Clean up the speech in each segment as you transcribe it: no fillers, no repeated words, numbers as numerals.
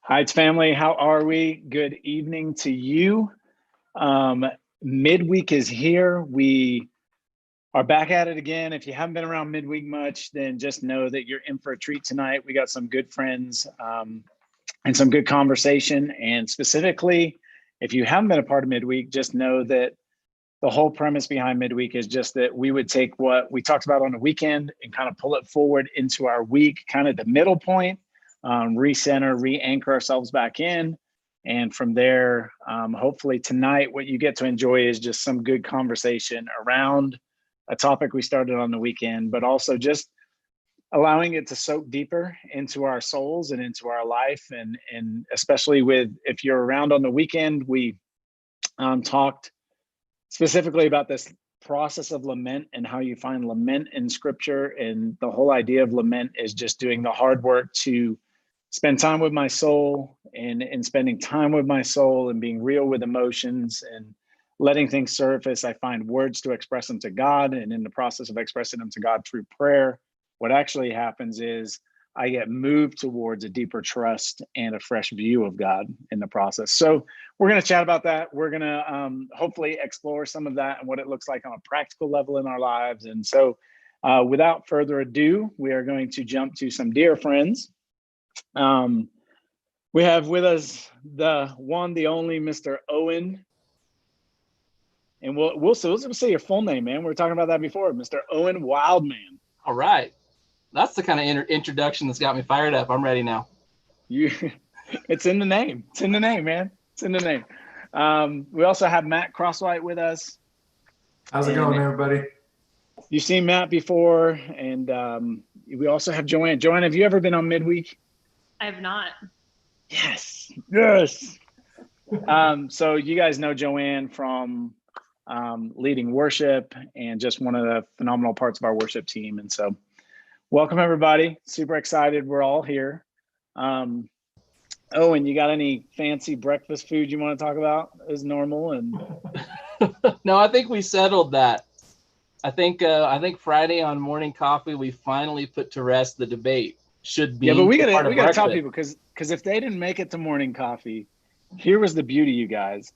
Heights family, how are we? Good evening to you. Midweek is here. We are back at it again. If you haven't been around midweek much, then just know that you're in for a treat tonight. We got some good friends and some good conversation. And specifically, if you haven't been a part of midweek, just know that the whole premise behind midweek is just that we would take what we talked about on the weekend and kind of pull it forward into our week, kind of the middle point. Recenter, re-anchor ourselves back in. And from there, hopefully tonight, what you get to enjoy is just some good conversation around a topic we started on the weekend, but also just allowing it to soak deeper into our souls and into our life. And especially if you're around on the weekend, we talked specifically about this process of lament and how you find lament in scripture. And the whole idea of lament is just doing the hard work to spend time with my soul and spending time with my soul and being real with emotions and letting things surface. I find words to express them to God. And in the process of expressing them to God through prayer, what actually happens is I get moved towards a deeper trust and a fresh view of God in the process. So we're going to chat about that. We're going to hopefully explore some of that and what it looks like on a practical level in our lives. And so without further ado, we are going to jump to some dear friends. We have with us the one, the only Mr. Owen. And we'll say your full name, man. We were talking about that before, Mr. Owen Wildman. All right. That's the kind of introduction that's got me fired up. I'm ready now. It's in the name. It's in the name, man. It's in the name. We also have Matt Crosswhite with us. How's it going, everybody? You've seen Matt before, and we also have Joanne. Joanne, have you ever been on midweek? I have not. Yes. So you guys know Joanne from leading worship and just one of the phenomenal parts of our worship team. And so welcome, everybody. Super excited. We're all here. Owen, you got any fancy breakfast food you want to talk about as normal? And No, I think we settled that. I think Friday on morning coffee, we finally put to rest the debate. Should be. Yeah, but we gotta tell people because if they didn't make it to morning coffee, here was the beauty, you guys.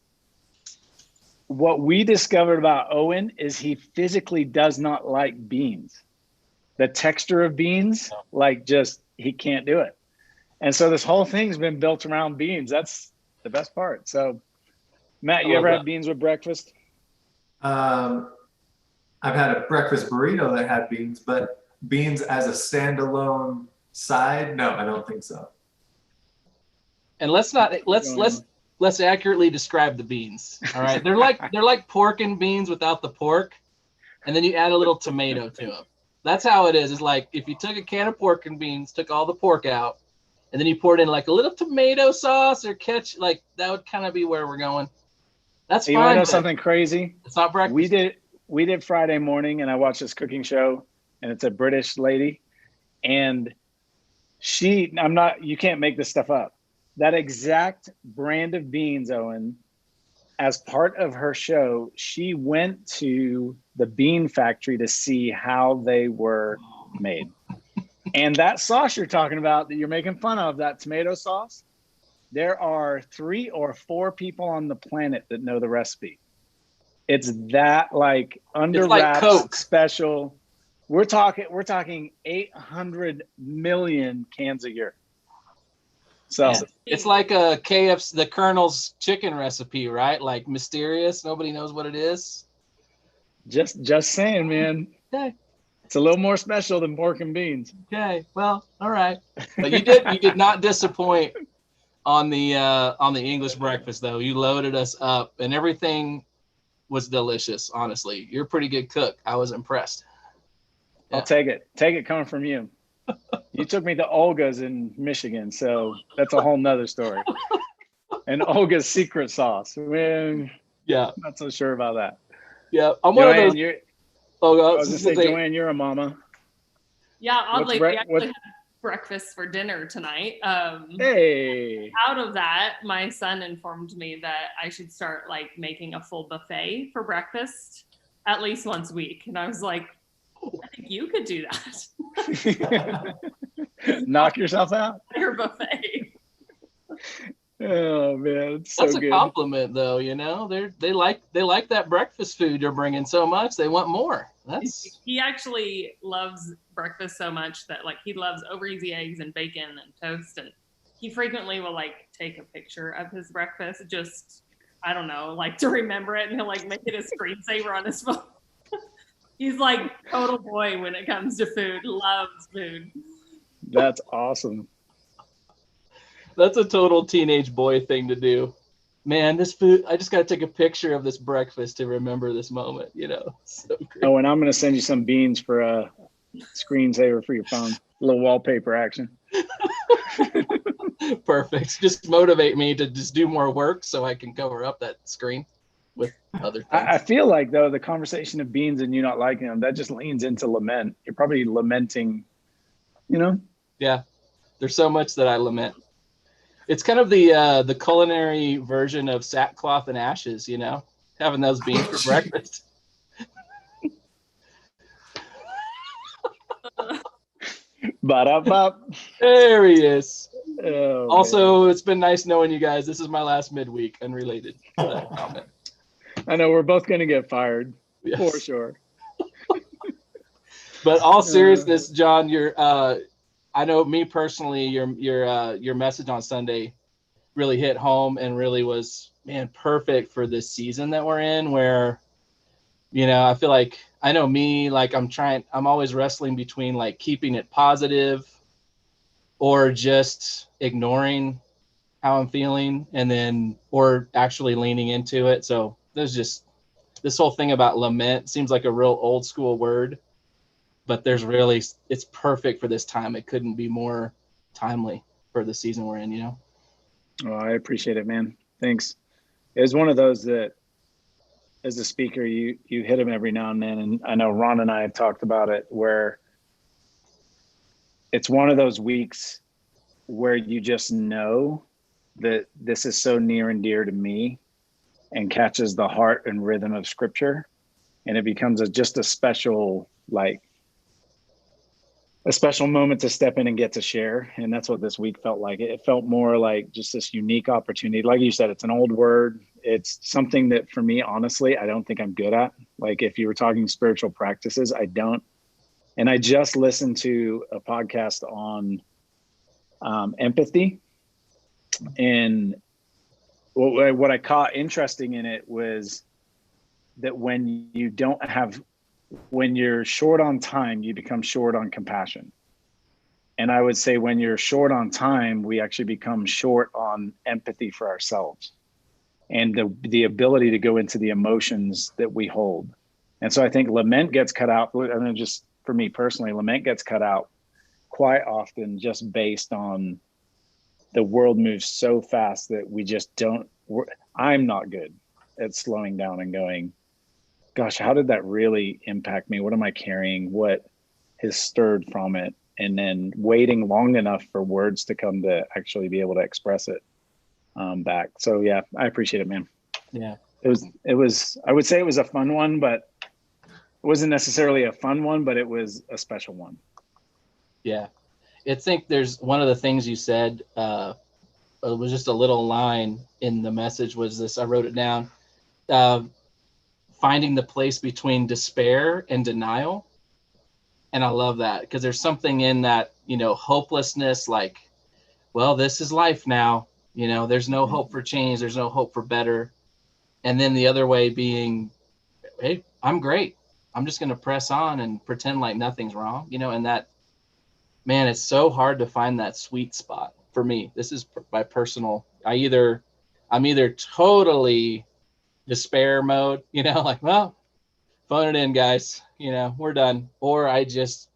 What we discovered about Owen is he physically does not like beans. The texture of beans, he can't do it. And so this whole thing's been built around beans. That's the best part. So, Matt, you ever had beans with breakfast? I've had a breakfast burrito that had beans, but beans as a standalone side, no, I don't think so. And let's accurately describe the beans. All right, they're like pork and beans without the pork, and then you add a little tomato to them. That's how it is. It's like if you took a can of pork and beans, took all the pork out, and then you poured in like a little tomato sauce or ketchup. Like that would kind of be where we're going. That's fine. You want to know something crazy? It's not breakfast. We did Friday morning, and I watched this cooking show, and it's a British lady, and you can't make this stuff up. That exact brand of beans, Owen, as part of her show, she went to the bean factory to see how they were made. And that sauce you're talking about that you're making fun of, that tomato sauce, there are 3 or 4 people on the planet that know the recipe. It's that under wraps Coke. Special. We're talking 800 million cans a year. So it's like a KFC, the Colonel's chicken recipe, right? Like mysterious. Nobody knows what it is. Just saying, man. Okay. It's a little more special than pork and beans. Okay. Well, all right. But you did not disappoint on the English breakfast though. You loaded us up and everything was delicious, honestly. You're a pretty good cook. I was impressed. Yeah. I'll take it. Take it coming from you. You took me to Olga's in Michigan, so that's a whole nother story. And Olga's secret sauce. Man, yeah, I'm not so sure about that. Yeah, I'm Joanne, one of those. I was gonna say, Joanne, you're a mama. Yeah, oddly, we actually had breakfast for dinner tonight. Hey. Out of that, my son informed me that I should start making a full buffet for breakfast at least once a week, and I was like, I think you could do that. Knock yourself out. Your buffet. Oh man, it's so That's a good. compliment, though. You know, they like that breakfast food you're bringing so much. They want more. He actually loves breakfast so much that like he loves over easy eggs and bacon and toast, and he frequently will like take a picture of his breakfast, just I don't know, like to remember it, and he'll like make it a screensaver on his phone. He's like total boy when it comes to food, loves food. That's awesome. That's a total teenage boy thing to do. Man, this food, I just got to take a picture of this breakfast to remember this moment, you know. So great. Oh, and I'm going to send you some beans for a screensaver for your phone. A little wallpaper action. Perfect. Just motivate me to just do more work so I can cover up that screen with other things. I feel like, though, the conversation of beans and you not liking them, that just leans into lament. You're probably lamenting, you know? Yeah. There's so much that I lament. It's kind of the culinary version of sackcloth and ashes, you know, having those beans for breakfast. Ba-da-ba. There he is. Oh, Also, man. it's been nice knowing you guys. This is my last midweek, unrelated to that comment. I know we're both going to get fired, Yes. for sure. But all seriousness, John, I know me personally, your message on Sunday really hit home and really was, man, perfect for this season that we're in, where, you know, I feel like, I know me, like I'm always wrestling between like keeping it positive or just ignoring how I'm feeling or actually leaning into it. So there's just this whole thing about lament seems like a real old school word, but it's perfect for this time. It couldn't be more timely for the season we're in, you know? Oh, I appreciate it, man. Thanks. It was one of those that, as a speaker, you hit them every now and then. And I know Ron and I have talked about it, where it's one of those weeks where you just know that this is so near and dear to me and catches the heart and rhythm of Scripture. And it becomes just a special moment to step in and get to share. And that's what this week felt like. It felt more like just this unique opportunity. Like you said, it's an old word. It's something that for me, honestly, I don't think I'm good at. Like if you were talking spiritual practices, I don't. And I just listened to a podcast on empathy. And what I caught interesting in it was that when you're short on time, you become short on compassion. And I would say when you're short on time, we actually become short on empathy for ourselves and the ability to go into the emotions that we hold. And so I think lament gets cut out. I mean, just for me personally, lament gets cut out quite often just based on the world moves so fast that we just I'm not good at slowing down and going, gosh, how did that really impact me? What am I carrying? What has stirred from it? And then waiting long enough for words to come to actually be able to express it back. So yeah, I appreciate it, man. Yeah. It was, I would say it was a fun one, but it wasn't necessarily a fun one, but it was a special one. Yeah. I think there's one of the things you said, it was just a little line in the message was this, I wrote it down, finding the place between despair and denial. And I love that because there's something in that, you know, hopelessness, like, well, this is life now, you know, there's no hope for change. There's no hope for better. And then the other way being, hey, I'm great. I'm just going to press on and pretend like nothing's wrong, you know, and that, man, it's so hard to find that sweet spot for me. This is my personal, I'm either totally despair mode, you know, like, well, phone it in, guys, you know, we're done. Or I just,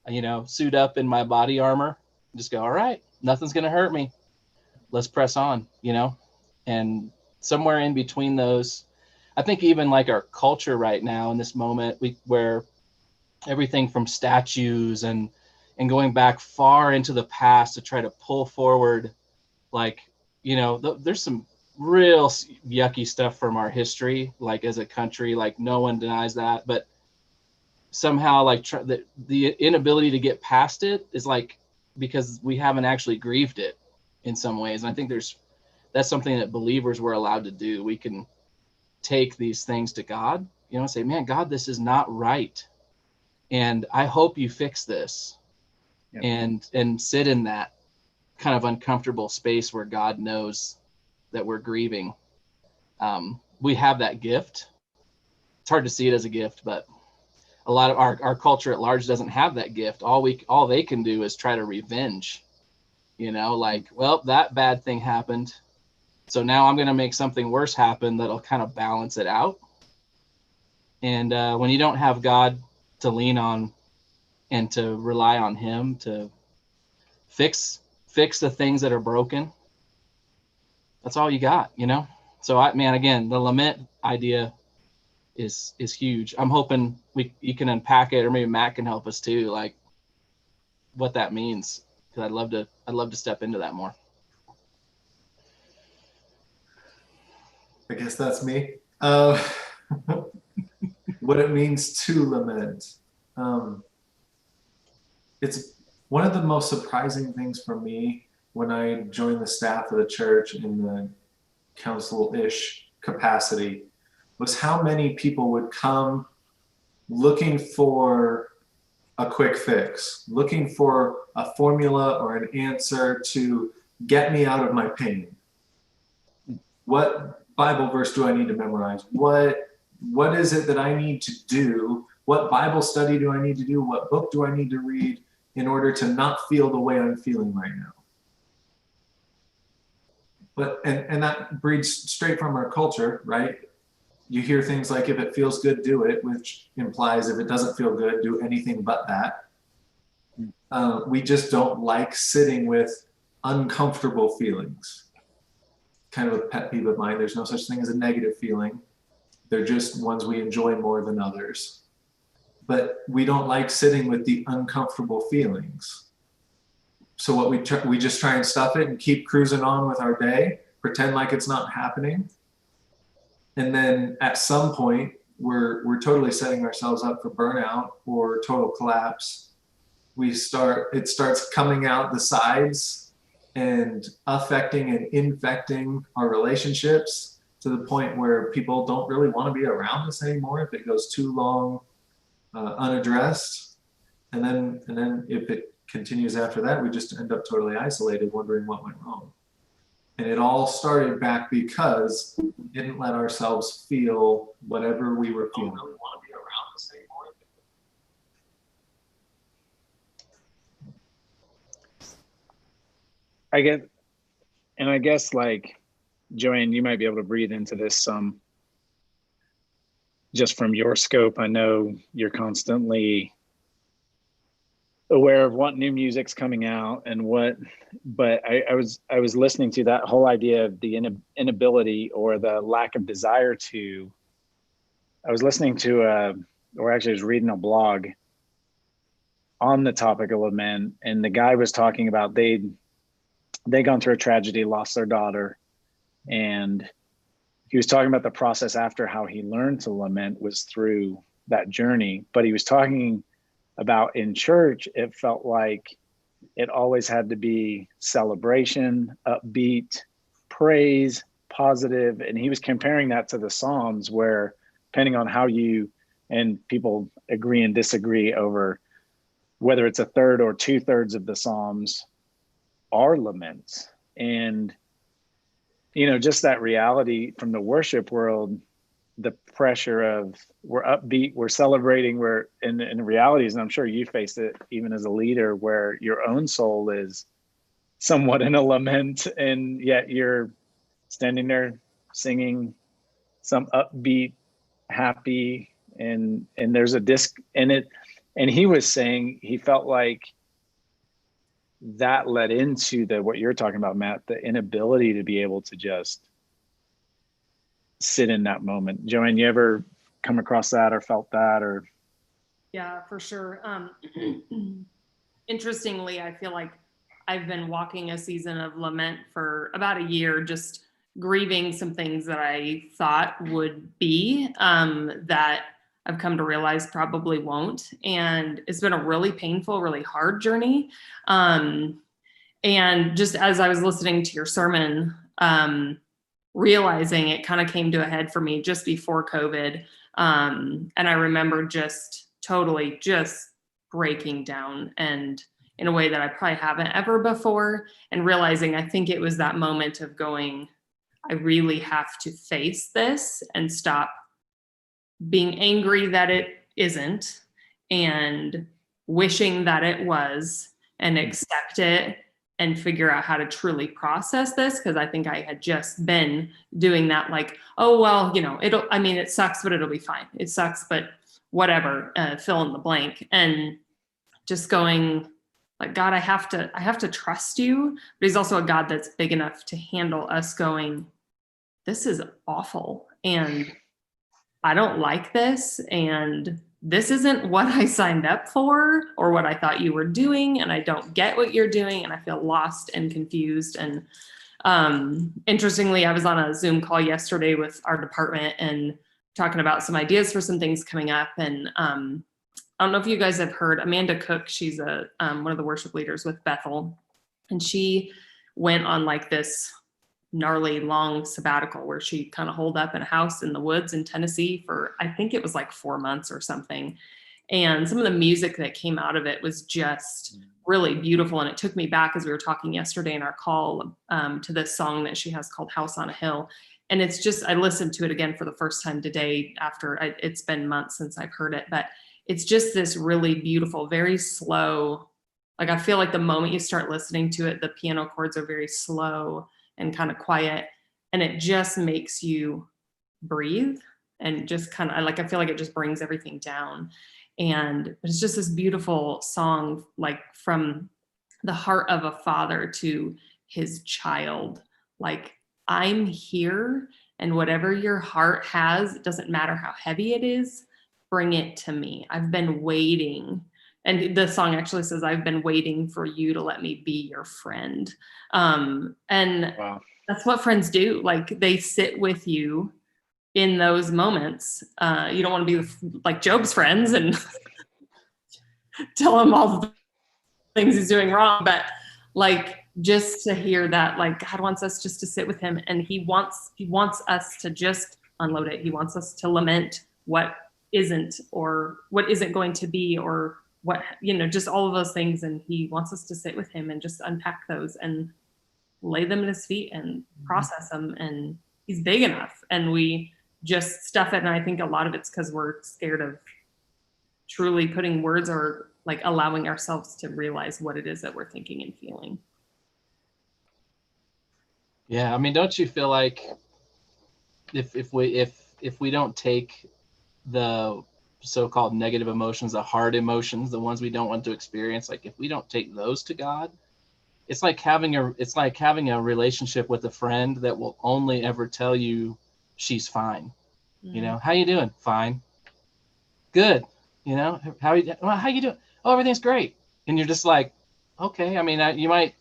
you know, suit up in my body armor, just go, all right, nothing's going to hurt me. Let's press on, you know, and somewhere in between those, I think even like our culture right now in this moment, where everything from statues and going back far into the past to try to pull forward, like, you know, there's some real yucky stuff from our history, like as a country, like no one denies that, but somehow like the inability to get past it is like because we haven't actually grieved it in some ways. And I think there's that's something that believers were allowed to do. We can take these things to God, and say, man, God, this is not right. And I hope you fix this. Yep. And sit in that kind of uncomfortable space where God knows that we're grieving. We have that gift. It's hard to see it as a gift, but a lot of our culture at large doesn't have that gift. All they can do is try to revenge, well, that bad thing happened, so now I'm going to make something worse happen that'll kind of balance it out. And when you don't have God to lean on and to rely on him to fix the things that are broken, that's all you got, So again, the lament idea is huge. I'm hoping you can unpack it, or maybe Matt can help us too, like what that means, because I'd love to step into that more. I guess that's me. What it means to lament. It's one of the most surprising things for me when I joined the staff of the church in the council-ish capacity was how many people would come looking for a quick fix, looking for a formula or an answer to get me out of my pain. What Bible verse do I need to memorize? What is it that I need to do? What Bible study do I need to do? What book do I need to read in order to not feel the way I'm feeling right now? But and that breeds straight from our culture, right? You hear things like, if it feels good, do it, which implies if it doesn't feel good, do anything but that. We just don't like sitting with uncomfortable feelings. Kind of a pet peeve of mine. There's no such thing as a negative feeling. They're just ones we enjoy more than others. But we don't like sitting with the uncomfortable feelings. So what we just try and stuff it and keep cruising on with our day, pretend like it's not happening. And then at some point, we're totally setting ourselves up for burnout or total collapse. It starts coming out the sides and affecting and infecting our relationships to the point where people don't really want to be around us anymore if it goes too long unaddressed. And then if it continues after that, we just end up totally isolated, wondering what went wrong. And it all started back because we didn't let ourselves feel whatever we were feeling. Don't really want to be around us anymore. I guess like, Joanne, you might be able to breathe into this some, just from your scope. I know you're constantly aware of what new music's coming out and but I was listening to that whole idea of the inability or the lack of desire to. I was listening to I was reading a blog on the topic of lament, and the guy was talking about they'd gone through a tragedy, lost their daughter, and he was talking about the process after, how he learned to lament was through that journey. But he was talking about in church, it felt like it always had to be celebration, upbeat, praise, positive. And he was comparing that to the Psalms, where depending on how and people agree and disagree over whether it's a third or 2/3 of the Psalms are laments. And, just that reality from the worship world, the pressure of we're upbeat, we're celebrating, we're in realities, and I'm sure you faced it even as a leader, where your own soul is somewhat in a lament, and yet you're standing there singing some upbeat, happy, and there's a disc in it. And he was saying he felt like that led into what you're talking about, Matt, the inability to be able to just sit in that moment. Joanne, you ever come across that or felt that? Or yeah, for sure. Interestingly, I feel like I've been walking a season of lament for about a year, just grieving some things that I thought would be that I've come to realize probably won't. And it's been a really painful, really hard journey. And just as I was listening to your sermon, realizing it kind of came to a head for me just before COVID. And I remember just totally just breaking down, and in a way that I probably haven't ever before, and realizing I think it was that moment of going, I really have to face this and stop being angry that it isn't and wishing that it was, and accept it and figure out how to truly process this. Cause I think I had just been doing that, like, oh, well, it sucks, but it'll be fine. It sucks, but whatever, fill in the blank. And just going like, God, I have to trust you. But he's also a God that's big enough to handle us going, this is awful. And I don't like this. And this isn't what I signed up for or what I thought you were doing. And I don't get what you're doing. And I feel lost and confused. And interestingly, I was on a Zoom call yesterday with our department and talking about some ideas for some things coming up. And I don't know if you guys have heard Amanda Cook. She's one of the worship leaders with Bethel. And she went on like this gnarly long sabbatical where she kind of holed up in a house in the woods in Tennessee for, I think it was like 4 months or something. And some of the music that came out of it was just really beautiful. And it took me back, as we were talking yesterday in our call, to this song that she has called House on a Hill. And it's just, I listened to it again for the first time today after it's been months since I've heard it, but it's just this really beautiful, very slow. Like, I feel like the moment you start listening to it, the piano chords are very slow and kind of quiet, and it just makes you breathe and just kind of like, I feel like it just brings everything down. And it's just this beautiful song, like from the heart of a father to his child. Like, I'm here, and whatever your heart has, it doesn't matter how heavy it is, bring it to me. I've been waiting. And the song actually says, I've been waiting for you to let me be your friend. And wow. That's what friends do. Like, they sit with you in those moments. You don't want to be like Job's friends and tell him all the things he's doing wrong. But like, just to hear that, like, God wants us just to sit with him, and he wants us to just unload it. He wants us to lament what isn't, or what isn't going to be, or what, just all of those things. And he wants us to sit with him and just unpack those and lay them at his feet and process them. And he's big enough, and we just stuff it. And I think a lot of it's because we're scared of truly putting words, or like allowing ourselves to realize what it is that we're thinking and feeling. Yeah. I mean, don't you feel like if we don't take the so-called negative emotions, the hard emotions, the ones we don't want to experience, like, if we don't take those to God, it's like having a relationship with a friend that will only ever tell you she's fine. How you doing? Fine. Good. How you doing? Oh, everything's great. And you're just like, okay. I mean, you might,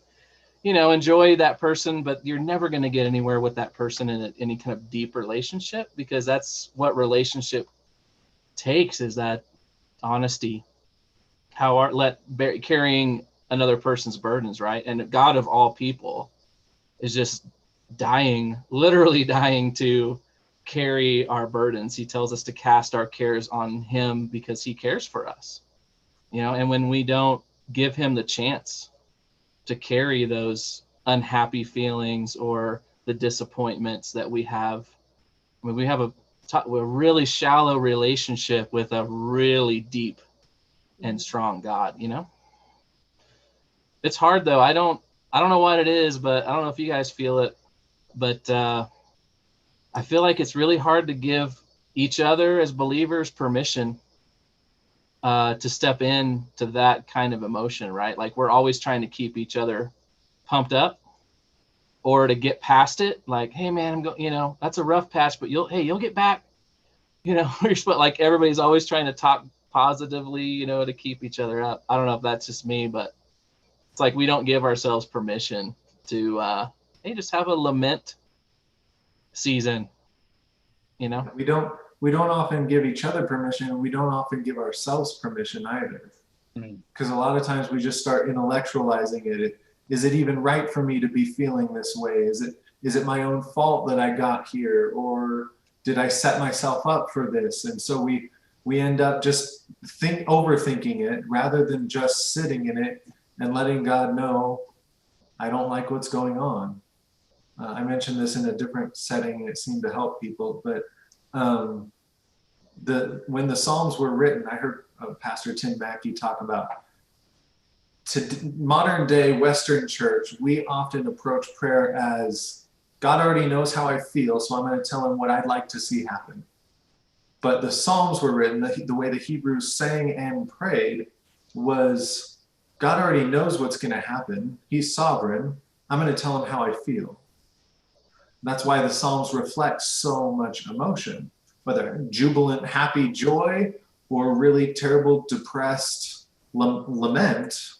enjoy that person, but you're never going to get anywhere with that person in any kind of deep relationship, because that's what relationship takes, is that honesty, carrying another person's burdens, right? And God of all people is just literally dying to carry our burdens. He tells us to cast our cares on him because he cares for us, and when we don't give him the chance to carry those unhappy feelings or the disappointments that we have, I mean, we have a really shallow relationship with a really deep and strong God. It's hard though. I don't know what it is, but I don't know if you guys feel it, but I feel like it's really hard to give each other as believers permission to step in to that kind of emotion, right? Like, we're always trying to keep each other pumped up, or to get past it. Like, hey man, I'm going, that's a rough patch, but you'll get back, but like, everybody's always trying to talk positively, to keep each other up. I don't know if that's just me, but it's like, we don't give ourselves permission to, hey, just have a lament season, We don't often give each other permission, and we don't often give ourselves permission either. Because a lot of times we just start intellectualizing it. Is it even right for me to be feeling this way? is it my own fault that I got here, or did I set myself up for this? And so we end up just overthinking it rather than just sitting in it and letting God know, I don't like what's going on. I mentioned this in a different setting and it seemed to help people, but when the Psalms were written, I heard Pastor Tim Mackey talk about, to modern day Western church, we often approach prayer as, God already knows how I feel, so I'm going to tell him what I'd like to see happen. But the Psalms were written, the way the Hebrews sang and prayed was, God already knows what's going to happen. He's sovereign. I'm going to tell him how I feel. That's why the Psalms reflect so much emotion, whether jubilant, happy joy, or really terrible, depressed lament.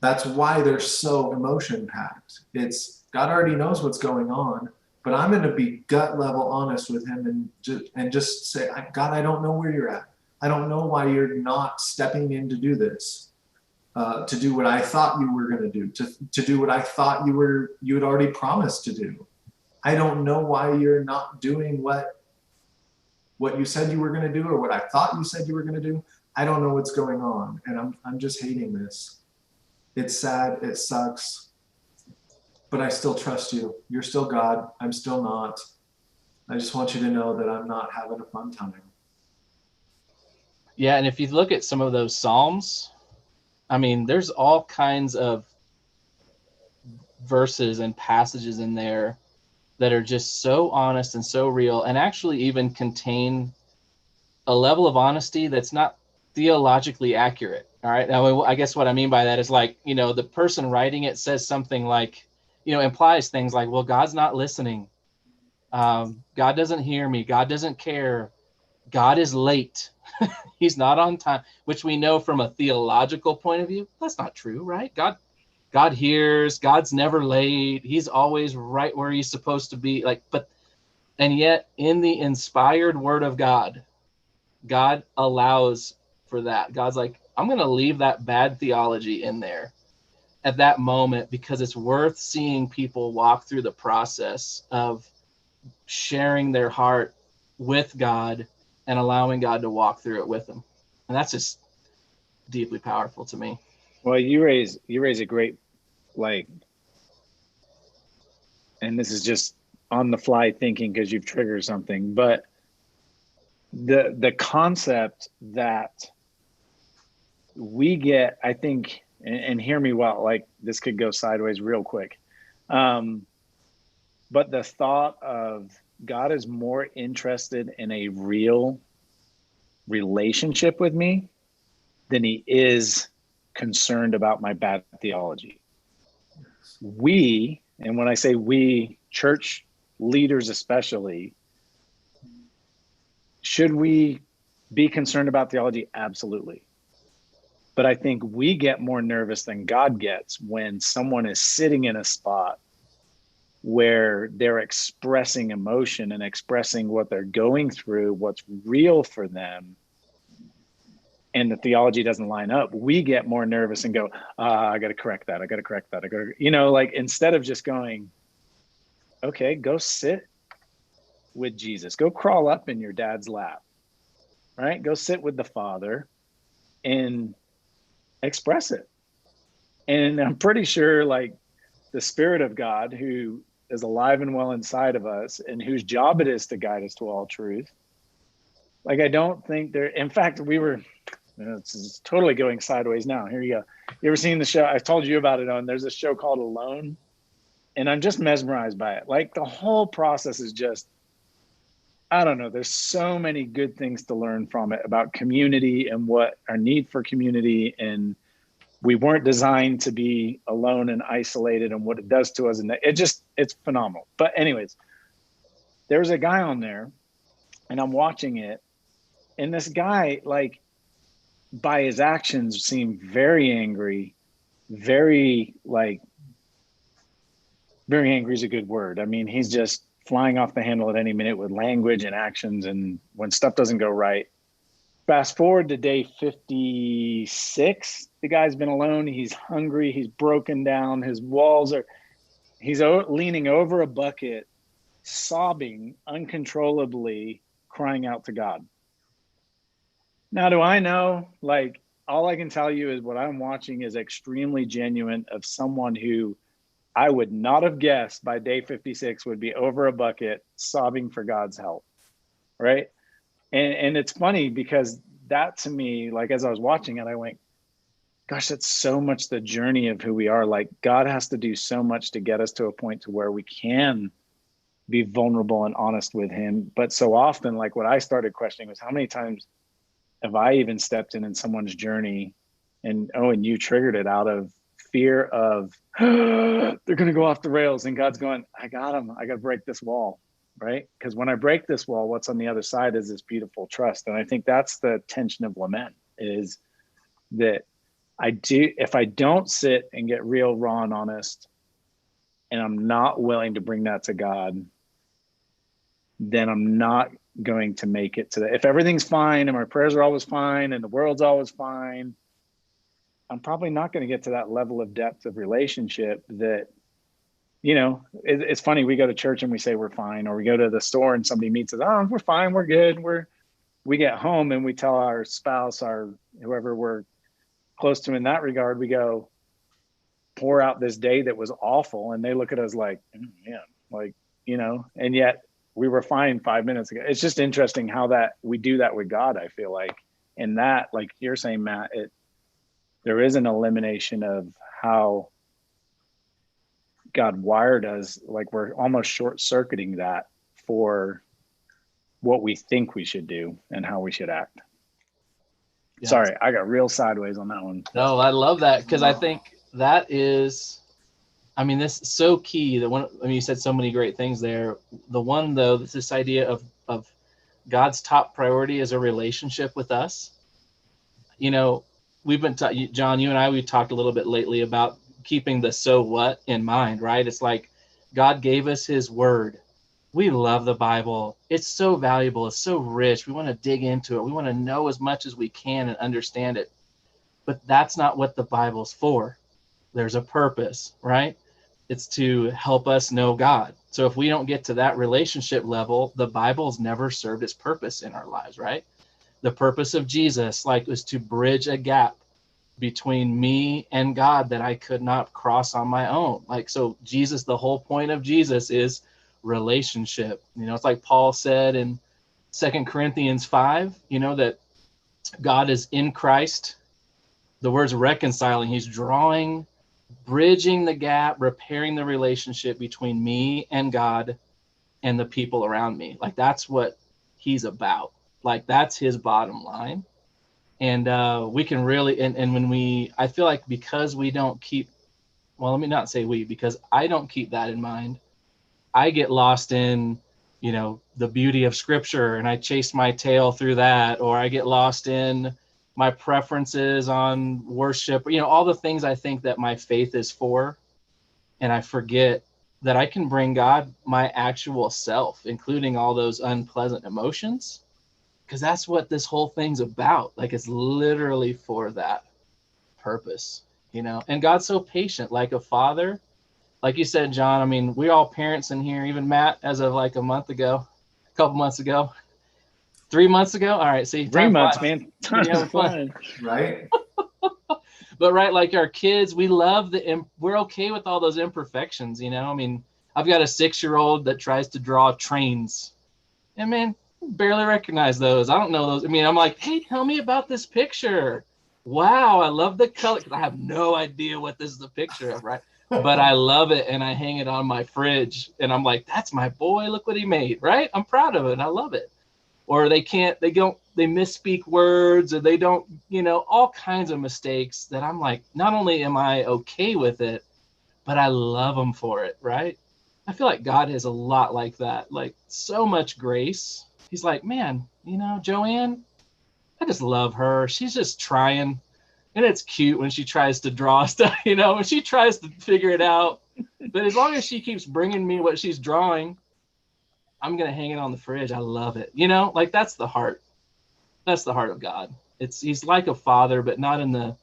That's why they're so emotion packed. It's God already knows what's going on, but I'm going to be gut level honest with him and just say, God, I don't know where you're at. I don't know why you're not stepping in to do this, to do what I thought you were going to do, to do what I thought you had already promised to do. I don't know why you're not doing what you said you were going to do, or what I thought you said you were going to do. I don't know what's going on, and I'm just hating this. It's sad. It sucks. But I still trust you. You're still God. I'm still not. I just want you to know that I'm not having a fun time. Yeah, and if you look at some of those Psalms, I mean, there's all kinds of verses and passages in there that are just so honest and so real, and actually even contain a level of honesty that's not theologically accurate. All right. Now, I guess what I mean by that is, like, the person writing it says something like, implies things like, well, God's not listening. God doesn't hear me. God doesn't care. God is late. He's not on time, which we know from a theological point of view, that's not true, right? God hears. God's never late. He's always right where he's supposed to be. And yet in the inspired word of God, God allows for that. God's like, I'm going to leave that bad theology in there at that moment, because it's worth seeing people walk through the process of sharing their heart with God and allowing God to walk through it with them. And that's just deeply powerful to me. Well, you raise a great, and this is just on the fly thinking because you've triggered something, but the concept that we get, I think, and hear me well, this could go sideways real quick. But the thought of God is more interested in a real relationship with me than he is concerned about my bad theology. We, and when I say we, church leaders especially, should we be concerned about theology? Absolutely. But I think we get more nervous than God gets when someone is sitting in a spot where they're expressing emotion and expressing what they're going through, what's real for them, and the theology doesn't line up. We get more nervous and go, I got to correct that. Instead of just going, okay, go sit with Jesus, go crawl up in your dad's lap, right? Go sit with the Father and express it. And I'm pretty sure the Spirit of God, who is alive and well inside of us and whose job it is to guide us to all truth. I don't think in fact, it's totally going sideways now. Here you go. You ever seen the show? I've told you about it there's a show called Alone, and I'm just mesmerized by it. The whole process is just, I don't know. There's so many good things to learn from it about community and what our need for community, and we weren't designed to be alone and isolated, and what it does to us. And it's phenomenal. But anyways, there's a guy on there and I'm watching it, and this guy, by his actions, seemed very angry, very angry is a good word. I mean, he's just flying off the handle at any minute with language and actions. And when stuff doesn't go right, fast forward to day 56, the guy's been alone. He's hungry. He's broken down. His walls are, He's leaning over a bucket, sobbing uncontrollably, crying out to God. Now, do I know? Like, all I can tell you is what I'm watching is extremely genuine of someone who I would not have guessed by day 56 would be over a bucket sobbing for God's help. Right. And it's funny because that to me, like, as I was watching it, I went, gosh, that's so much the journey of who we are. Like, God has to do so much to get us to a point to where we can be vulnerable and honest with him. But so often, like, what I started questioning was how many times have I even stepped in someone's journey and you triggered it out of fear of they're going to go off the rails, and God's going, I got them. I got to break this wall. Right. Because when I break this wall, what's on the other side is this beautiful trust. And I think that's the tension of lament, is that if I don't sit and get real, raw and honest, and I'm not willing to bring that to God, then I'm not going to make it to that. If everything's fine and my prayers are always fine and the world's always fine, I'm probably not going to get to that level of depth of relationship that, it's funny. We go to church and we say we're fine, or we go to the store and somebody meets us. Oh, we're fine. We're good. We get home and we tell our spouse, or whoever we're close to in that regard, we go, pour out this day that was awful. And they look at us like, and yet we were fine 5 minutes ago. It's just interesting how that we do that with God, I feel like. And that, like you're saying, Matt, there is an elimination of how God wired us. Like, we're almost short-circuiting that for what we think we should do and how we should act. Yeah. Sorry, I got real sideways on that one. No, I love that, because I think that is, this is so key. You said so many great things there. The one, though, that's this idea of God's top priority is a relationship with us. We've been, John, you and I, we talked a little bit lately about keeping the so what in mind, right? It's like God gave us his word. We love the Bible. It's so valuable. It's so rich. We want to dig into it. We want to know as much as we can and understand it. But that's not what the Bible's for. There's a purpose, right? It's to help us know God. So if we don't get to that relationship level, the Bible's never served its purpose in our lives, right? The purpose of Jesus, was to bridge a gap between me and God that I could not cross on my own. So Jesus, the whole point of Jesus is relationship. It's like Paul said in 2 Corinthians 5, that God is in Christ. The word's reconciling. He's bridging the gap, repairing the relationship between me and God and the people around me. That's what he's about. That's his bottom line. And we can really, and when I feel like because we don't keep, let me not say we, because I don't keep that in mind. I get lost in, the beauty of scripture, and I chase my tail through that, or I get lost in my preferences on worship, all the things I think that my faith is for. And I forget that I can bring God my actual self, including all those unpleasant emotions, because that's what this whole thing's about. It's literally for that purpose, and God's so patient, like a father. Like you said, John, we're all parents in here, even Matt, as of a couple months ago, 3 months ago. All right. See, 3 months, man. Time fun. Right. But right. Our kids, we love we're okay with all those imperfections, I've got a 6-year-old that tries to draw trains, and man, barely recognize those. I don't know those. I'm like, hey, tell me about this picture. Wow, I love the color. I have no idea what this is a picture of, right? But I love it, and I hang it on my fridge, and I'm like, that's my boy. Look what he made, right? I'm proud of it, and I love it. Or they misspeak words, or they don't, all kinds of mistakes that I'm like, not only am I okay with it, but I love them for it, right? I feel like God is a lot like that, so much grace. He's like, man, Joanne, I just love her. She's just trying. And it's cute when she tries to draw stuff, when she tries to figure it out. But as long as she keeps bringing me what she's drawing, I'm going to hang it on the fridge. I love it. That's the heart. That's the heart of God. He's like a father, but not in the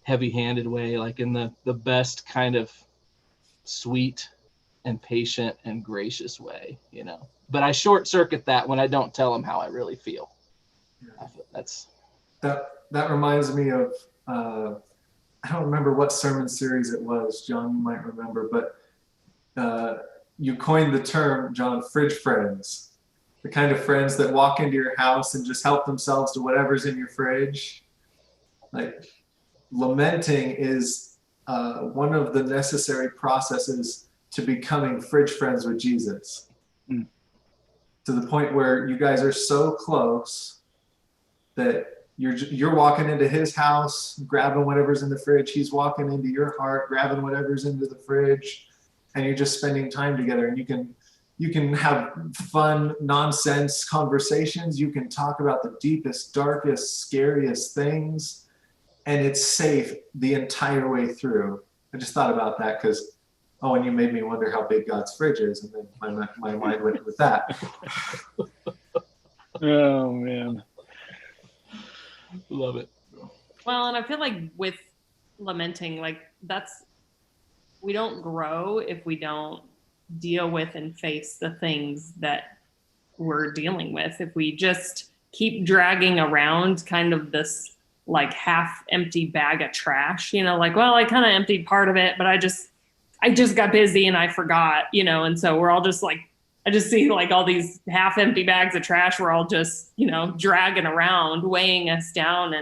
heavy-handed way, in the best kind of sweet and patient and gracious way, you know. But I short circuit that when I don't tell them how I really feel. That's that reminds me of I don't remember what sermon series it was. John, you might remember, but you coined the term, John, fridge friends. The kind of friends that walk into your house and just help themselves to whatever's in your fridge. Like, lamenting is one of the necessary processes to becoming fridge friends with Jesus. Mm. To the point where you guys are so close that you're walking into his house, grabbing whatever's in the fridge. He's walking into your heart, grabbing whatever's into the fridge, and you're just spending time together. And you can have fun, nonsense conversations. You can talk about the deepest, darkest, scariest things, and it's safe the entire way through. I just thought about that because, and you made me wonder how big God's fridge is, and then my mind went with that. Oh man. love it. Well, and I feel like with lamenting, we don't grow if we don't deal with and face the things that we're dealing with. If we just keep dragging around kind of this like half empty bag of trash, I kind of emptied part of it, but I just got busy and I forgot, and so we're all just like, I just see like all these half empty bags of trash. We're all just, dragging around, weighing us down.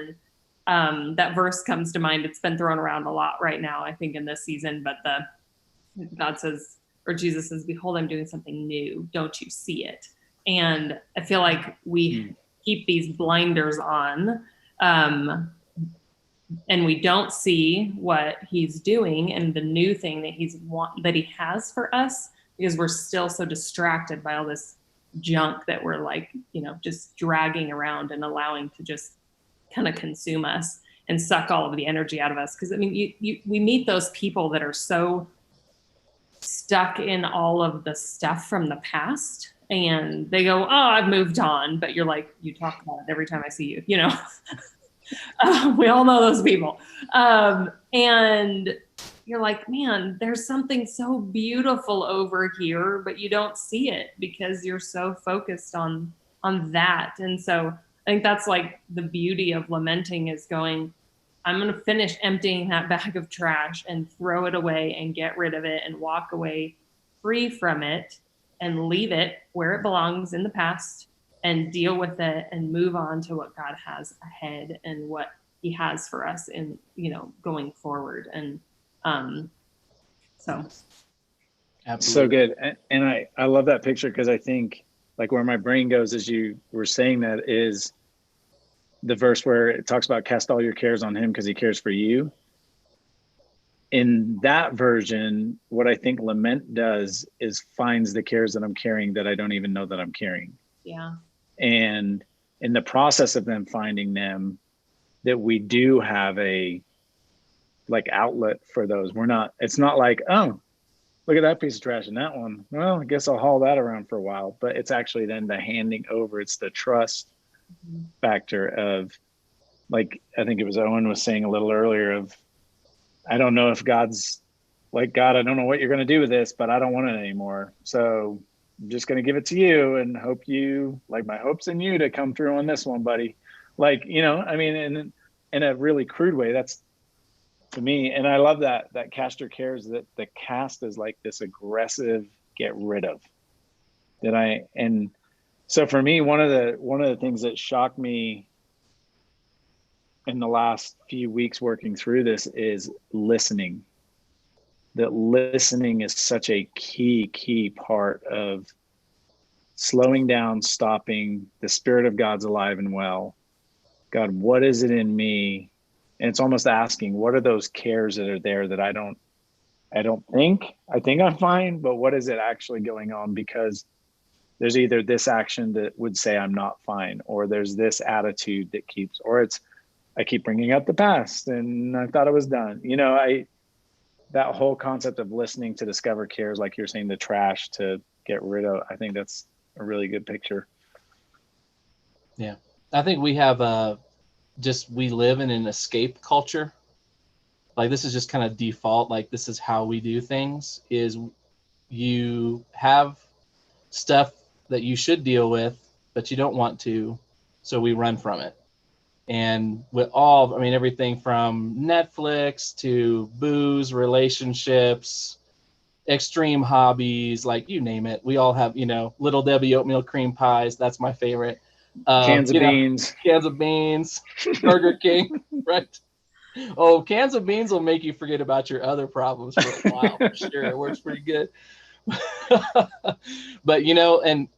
And that verse comes to mind. It's been thrown around a lot right now, I think, in this season, but God says, or Jesus says, behold, I'm doing something new. Don't you see it? And I feel like we keep these blinders on, and we don't see what he's doing and the new thing that he has for us, because we're still so distracted by all this junk that we're like, just dragging around and allowing to just kind of consume us and suck all of the energy out of us. Because we meet those people that are so stuck in all of the stuff from the past, and they go, I've moved on, but you're like, you talk about it every time I see you, we all know those people. And you're like, man, there's something so beautiful over here, but you don't see it because you're so focused on that. And so I think that's like the beauty of lamenting, is going, I'm going to finish emptying that bag of trash and throw it away and get rid of it and walk away free from it and leave it where it belongs in the past and deal with it and move on to what God has ahead and what he has for us in, going forward. And so. Absolutely. So good. And I love that picture, because I think like where my brain goes as you were saying that is the verse where it talks about cast all your cares on him because he cares for you. In that version, what I think lament does is finds the cares that I'm carrying that I don't even know that I'm carrying. Yeah. And in the process of them finding them, that we do have a like outlet for those. It's not like, oh, look at that piece of trash and that one. Well, I guess I'll haul that around for a while. But it's actually then the handing over. It's the trust factor of, like, I think it was Owen was saying a little earlier of, I don't know if God's like, God, I don't know what you're going to do with this, but I don't want it anymore. So I'm just going to give it to you and hope you, like, my hope's in you to come through on this one, buddy. Like, in a really crude way, that's to me. And I love that cast your cares, that the cast is like this aggressive get rid of and so for me, one of the things that shocked me in the last few weeks working through this is listening. That listening is such a key part of slowing down, stopping. The Spirit of God's alive and well. God, what is it in me? And it's almost asking, what are those cares that are there that I think I'm fine, but what is it actually going on? Because there's either this action that would say I'm not fine, or there's this attitude that keeps, or I keep bringing up the past and I thought it was done. That whole concept of listening to discover cares, like you're saying, the trash to get rid of, I think that's a really good picture. Yeah. I think we have we live in an escape culture. Like, this is just kind of default. Like, this is how we do things, is, you have stuff that you should deal with, but you don't want to, so we run from it. And with all, I mean, everything from Netflix to booze, relationships, extreme hobbies, like you name it. We all have, Little Debbie oatmeal cream pies. That's my favorite. Cans of beans. Cans of beans, Burger King, right? Oh, cans of beans will make you forget about your other problems for a while, for sure. It works pretty good. But, and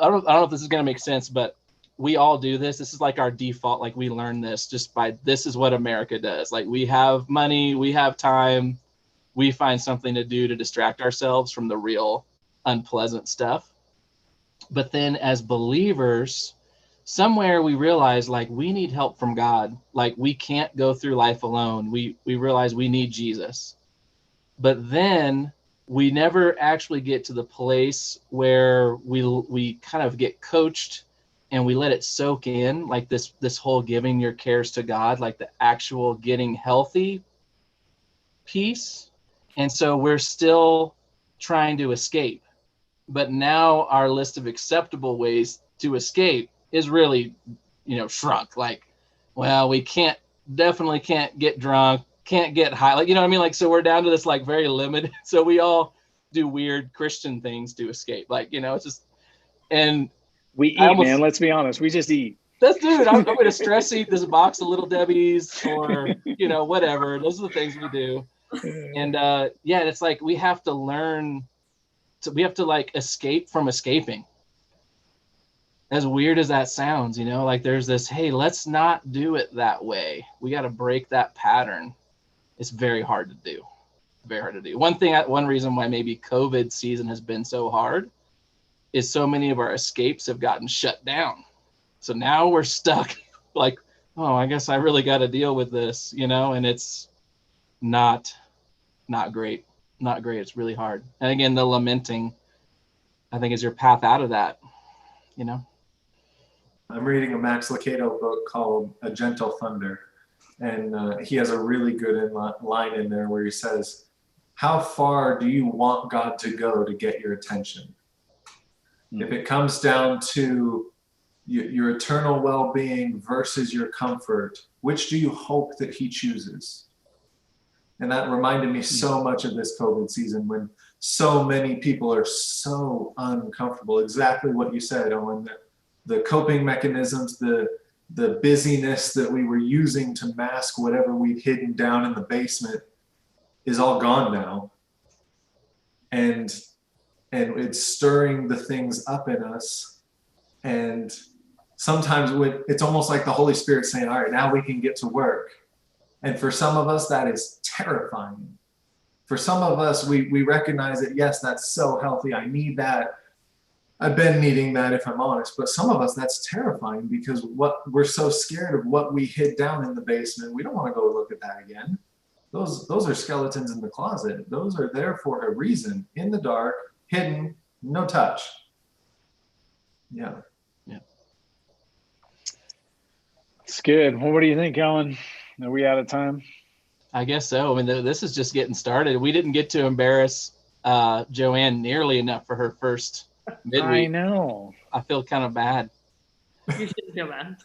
I don't know if this is going to make sense, but we all do this. This is like our default. Like we learn this just by, this is what America does. Like we have money, we have time, we find something to do to distract ourselves from the real unpleasant stuff. But then as believers, somewhere we realize like we need help from God. Like we can't go through life alone. We realize we need Jesus. But then we never actually get to the place where we kind of get coached and we let it soak in, like this whole giving your cares to God, like the actual getting healthy piece. And so we're still trying to escape. But now our list of acceptable ways to escape is really, shrunk. Like, well, we definitely can't get drunk, can't get high. Like, you know what I mean? Like, so we're down to this like very limited. So we all do weird Christian things to escape. Like, it's just, and we eat, man. Let's be honest. We just eat. That's dude. I'm going to stress eat this box of Little Debbie's or, whatever. Those are the things we do. And it's like we have to learn. We have to like escape from escaping. As weird as that sounds, like there's this, hey, let's not do it that way. We got to break that pattern. It's very hard to do. Very hard to do. One reason why maybe COVID season has been so hard is so many of our escapes have gotten shut down. So now we're stuck like, oh, I guess I really got to deal with this, and it's not great. Not great. It's really hard. And again, the lamenting, I think, is your path out of that, I'm reading a Max Lucado book called A Gentle Thunder. And he has a really good line in there where he says, how far do you want God to go to get your attention? If it comes down to your eternal well-being versus your comfort, which do you hope that he chooses? And that reminded me so much of this COVID season when so many people are so uncomfortable. Exactly what you said, Owen, the coping mechanisms, the busyness that we were using to mask whatever we'd hidden down in the basement is all gone now. And it's stirring the things up in us. And sometimes it's almost like the Holy Spirit saying, all right, now we can get to work. And for some of us, that is terrifying. For some of us, we recognize that, yes, that's so healthy. I need that. I've been needing that, if I'm honest. But some of us, that's terrifying because we're so scared of what we hid down in the basement. We don't want to go look at that again. Those are skeletons in the closet. Those are there for a reason. In the dark, hidden, no touch. Yeah. It's good. Well, what do you think, Ellen? Are we out of time? I guess so. I mean, this is just getting started. We didn't get to embarrass Joanne nearly enough for her first midweek. I know. I feel kind of bad. You shouldn't feel bad.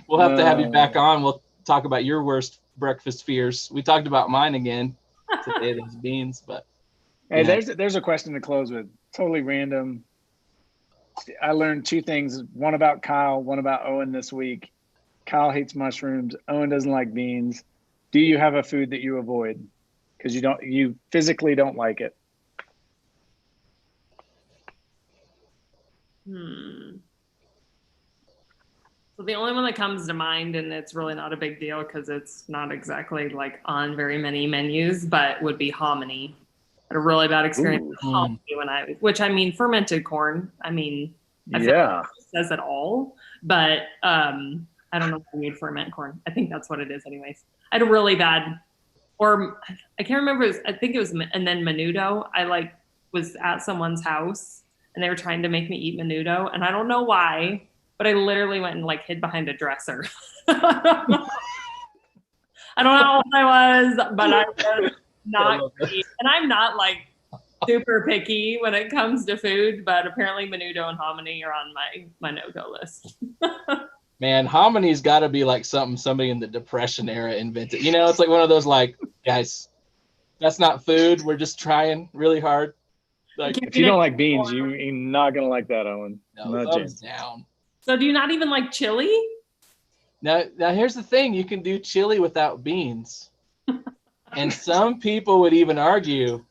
We'll have to have you back on. We'll talk about your worst breakfast fears. We talked about mine again today, those beans. But hey, there's a question to close with. Totally random. I learned two things. One about Kyle, one about Owen this week. Kyle hates mushrooms. Owen doesn't like beans. Do you have a food that you avoid? Because you physically don't like it. So the only one that comes to mind, and it's really not a big deal because it's not exactly like on very many menus, but would be hominy. I had a really bad experience with hominy which I mean, fermented corn. I mean, I feel like it says it all, but I don't know if I made ferment corn. I think that's what it is anyways. I had a really bad, or I can't remember. I think it was, and then menudo. I was at someone's house and they were trying to make me eat menudo. And I don't know why, but I literally went and hid behind a dresser. I don't know how old I was, but not great. And I'm not like super picky when it comes to food, but apparently menudo and hominy are on my no-go list. Man, homony's got to be like something somebody in the Depression era invented. You know, it's like one of those like, guys, that's not food. We're just trying really hard. Like, if you don't like beans, you're not gonna like that, Owen. no, thumbs down. So do you not even like chili? Now here's the thing: you can do chili without beans, and some people would even argue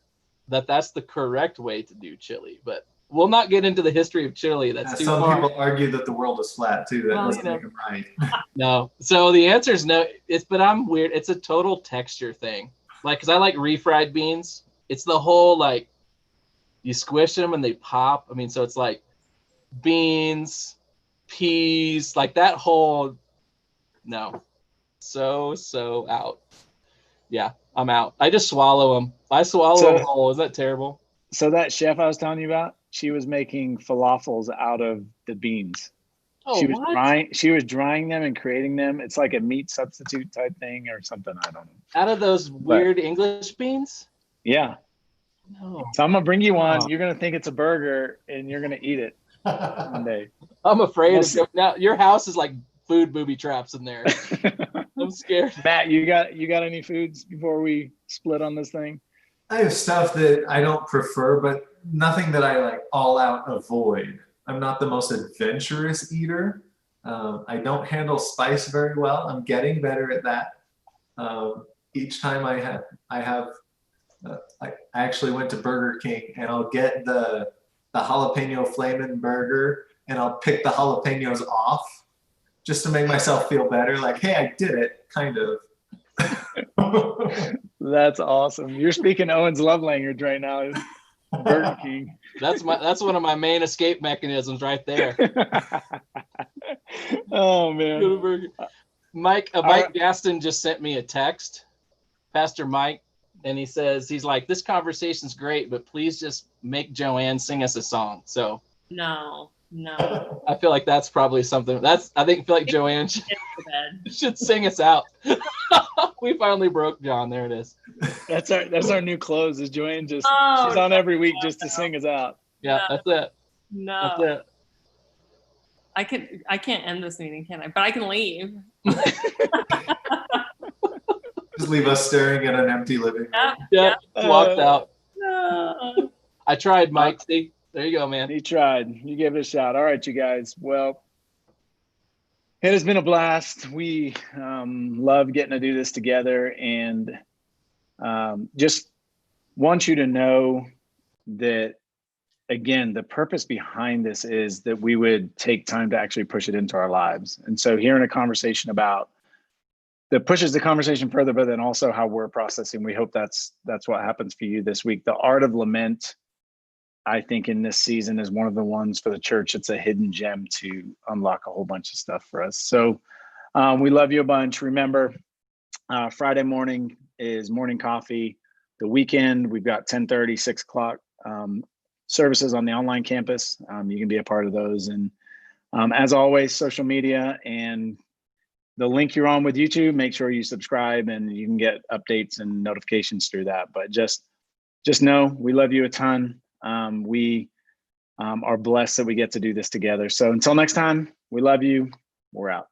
that that's the correct way to do chili. But we'll not get into the history of chili. That's too some far. people argue that the world is flat too. That doesn't make them right. No. So the answer is no. But I'm weird. It's a total texture thing. Like, cause I like refried beans. It's the whole like, you squish them and they pop. I mean, so it's like beans, peas, like that whole. No. So out. Yeah, I'm out. I just swallow them. I swallow them whole. Is that terrible? So that chef I was telling you about, she was making falafels out of the beans. Oh, She was drying them and creating them. It's like a meat substitute type thing or something. I don't know. Out of those weird English beans? Yeah. No. So I'm gonna bring you one. You're gonna think it's a burger and you're gonna eat it one day. I'm afraid of now. Your house is like food booby traps in there. I'm scared. Matt, you got any foods before we split on this thing? I have stuff that I don't prefer, but nothing that I like all out avoid. I'm not the most adventurous eater. I don't handle spice very well. I'm getting better at that. Each time I actually went to Burger King and I'll get the jalapeno flamin' burger and I'll pick the jalapenos off just to make myself feel better. Like, hey, I did it, kind of. That's awesome. You're speaking Owen's love language right now. Burger King. That's one of my main escape mechanisms right there. Oh man. Mike Gaston just sent me a text, Pastor Mike, and he says, he's like, this conversation's great, but please just make Joanne sing us a song. So No. I feel like that's probably something I feel like Joanne should sing us out. We finally broke John. There it is. That's our new close. Is Joanne she's on every week just to sing us out. Yeah, that's it. No. That's it. I can't end this meeting, can I? But I can leave. Just leave us staring at an empty living room. Yeah. Walked out. No. I tried, Mike. See, there you go, man. He tried. You gave it a shot. All right, you guys. Well, it has been a blast. We love getting to do this together, and just want you to know that, again, the purpose behind this is that we would take time to actually push it into our lives. And so hearing a conversation about that pushes the conversation further, but then also how we're processing, we hope that's what happens for you this week. The art of lament, I think, in this season is one of the ones for the church. It's a hidden gem to unlock a whole bunch of stuff for us. So we love you a bunch. Remember, Friday morning is morning coffee. The weekend, we've got 10:30, 6 o'clock services on the online campus. You can be a part of those. And as always, social media and the link you're on with YouTube, make sure you subscribe and you can get updates and notifications through that. But just know we love you a ton. We are blessed that we get to do this together. So until next time, we love you. We're out.